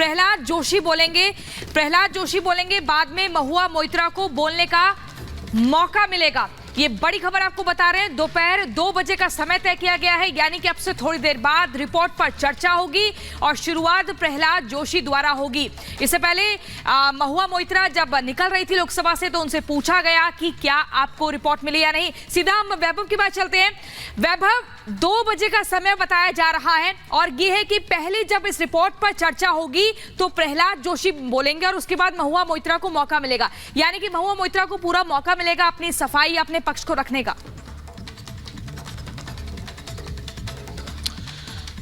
प्रहलाद जोशी बोलेंगे, बाद में महुआ मोइत्रा को बोलने का मौका मिलेगा। ये बड़ी खबर आपको बता रहे हैं। दोपहर 2 बजे का समय तय किया गया है, यानी कि अब से थोड़ी देर बाद रिपोर्ट पर चर्चा होगी और शुरुआत प्रहलाद जोशी द्वारा होगी। इससे पहले महुआ मोइत्रा जब निकल रही थी लोकसभा से तो उनसे पूछा गया कि क्या आपको रिपोर्ट मिली या नहीं। सीधा हम वैभव की बात चलते हैं। वैभव, 2 बजे का समय बताया जा रहा है और ये है कि पहले जब इस रिपोर्ट पर चर्चा होगी तो प्रहलाद जोशी बोलेंगे और उसके बाद महुआ मोइत्रा को मौका मिलेगा, यानी कि महुआ मोइत्रा को पूरा मौका मिलेगा अपनी सफाई, अपने पक्ष को रखने का।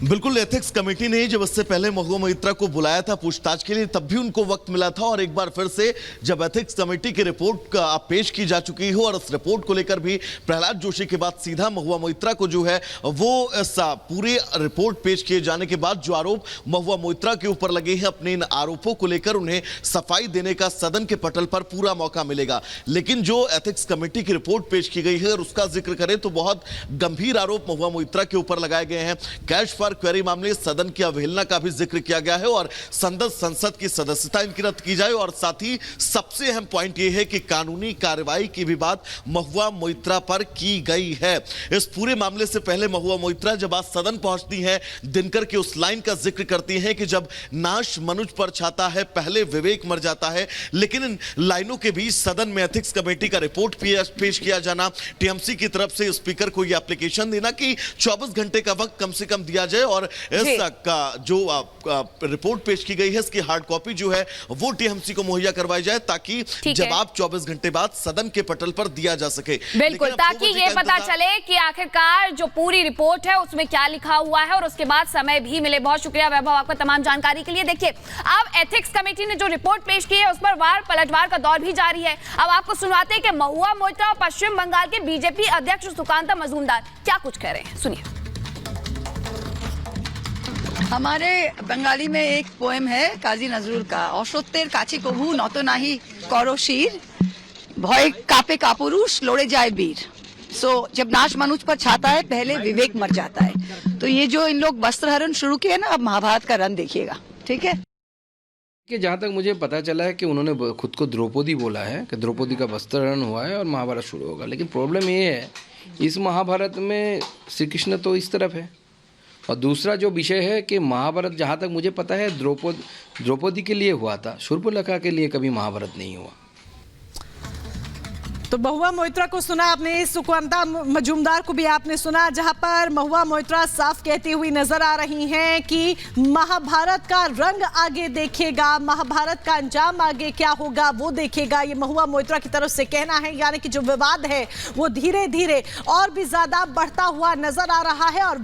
बिल्कुल, एथिक्स कमेटी ने जब इससे पहले महुआ मोइत्रा को बुलाया था पूछताछ के लिए, तब भी उनको वक्त मिला था और एक बार फिर से जब एथिक्स कमेटी की रिपोर्ट पेश की जा चुकी हो और इस रिपोर्ट को लेकर भी प्रहलाद जोशी के बाद सीधा महुआ मोइत्रा को जो है वो इस पूरे रिपोर्ट पेश किए जाने के बाद जो आरोप महुआ मोइत्रा के ऊपर लगे हैं, अपने इन आरोपों को लेकर उन्हें सफाई देने का सदन के पटल पर पूरा मौका मिलेगा। लेकिन जो एथिक्स कमेटी की रिपोर्ट पेश की गई है और उसका जिक्र करें तो बहुत गंभीर आरोप महुआ मोइत्रा के ऊपर लगाए गए हैं। कैश क्वेरी मामले, सदन की अवहेलना का भी जिक्र किया गया है और संसद की सदस्यता इनकी रद्द की जाए और साथ ही सबसे अहम पॉइंट यह है कि कानूनी कार्रवाई की भी बात महुआ मोइत्रा पर की गई है। इस पूरे मामले से पहले महुआ मोइत्रा जब आज सदन पहुंचती हैं, दिनकर की उस लाइन का जिक्र करती हैं कि जब नाश मनुज पर छाता है पहले विवेक मर जाता है। लेकिन इन लाइनों के बीच सदन में एथिक्स कमेटी का रिपोर्ट पेश किया जाना, टीएमसी की तरफ से स्पीकर को यह एप्लीकेशन देना कि 24 घंटे का वक्त कम से कम दिया जाए और इस का जो रिपोर्ट पेश की गई है इसकी हार्ड कॉपी जो है वो टीएमसी को मुहैया करवाई जाए ताकि जवाब 24 घंटे बाद सदन के पटल पर दिया जा सके। बिल्कुल, ताकि ये पता चले कि आखिरकार जो पूरी रिपोर्ट है उसमें क्या लिखा हुआ है और उसके बाद समय भी मिले। बहुत शुक्रिया वैभव आपका तमाम जानकारी के लिए। देखिए, अब एथिक्स कमेटी ने जो रिपोर्ट पेश की है उस पर वार पलटवार का दौर भी जारी है। अब आपको सुनवाते हैं कि महुआ मोइत्रा और पश्चिम बंगाल के बीजेपी अध्यक्ष सुकांता मजूमदार क्या कुछ कह रहे हैं, सुनिए। हमारे बंगाली में एक पोएम है काजी नजरुल का, অসত্যের কাছে কভু নত নাহি করো শির, ভয় কাঁপে কাপুরুষ লড়ে যায় वीर। सो जब नाश मनुज पर छाता है पहले विवेक मर जाता है। तो ये जो इन लोग वस्त्रहरण शुरू किए ना, अब महाभारत का रन देखिएगा, ठीक है। कि जहाँ तक मुझे पता चला है कि उन्होंने खुद को द्रौपदी बोला है कि द्रौपदी का वस्त्रहरण हुआ है और महाभारत शुरू होगा। लेकिन प्रॉब्लम ये है, इस महाभारत में श्री कृष्ण तो इस तरफ है और दूसरा जो विषय है कि महाभारत जहाँ तक मुझे पता है द्रौपदी के लिए हुआ था, शूर्पणखा के लिए कभी महाभारत नहीं हुआ। तो महुआ मोइत्रा को सुना आपने, सुकांता मजूमदार को भी आपने सुना, जहां पर महुआ मोइत्रा साफ कहती हुई नजर आ रही हैं कि महाभारत का रंग आगे देखेगा, महाभारत का अंजाम आगे क्या होगा वो देखेगा। ये महुआ मोइत्रा की तरफ से कहना है, यानी कि जो विवाद है वो धीरे धीरे और भी ज्यादा बढ़ता हुआ नजर आ रहा है और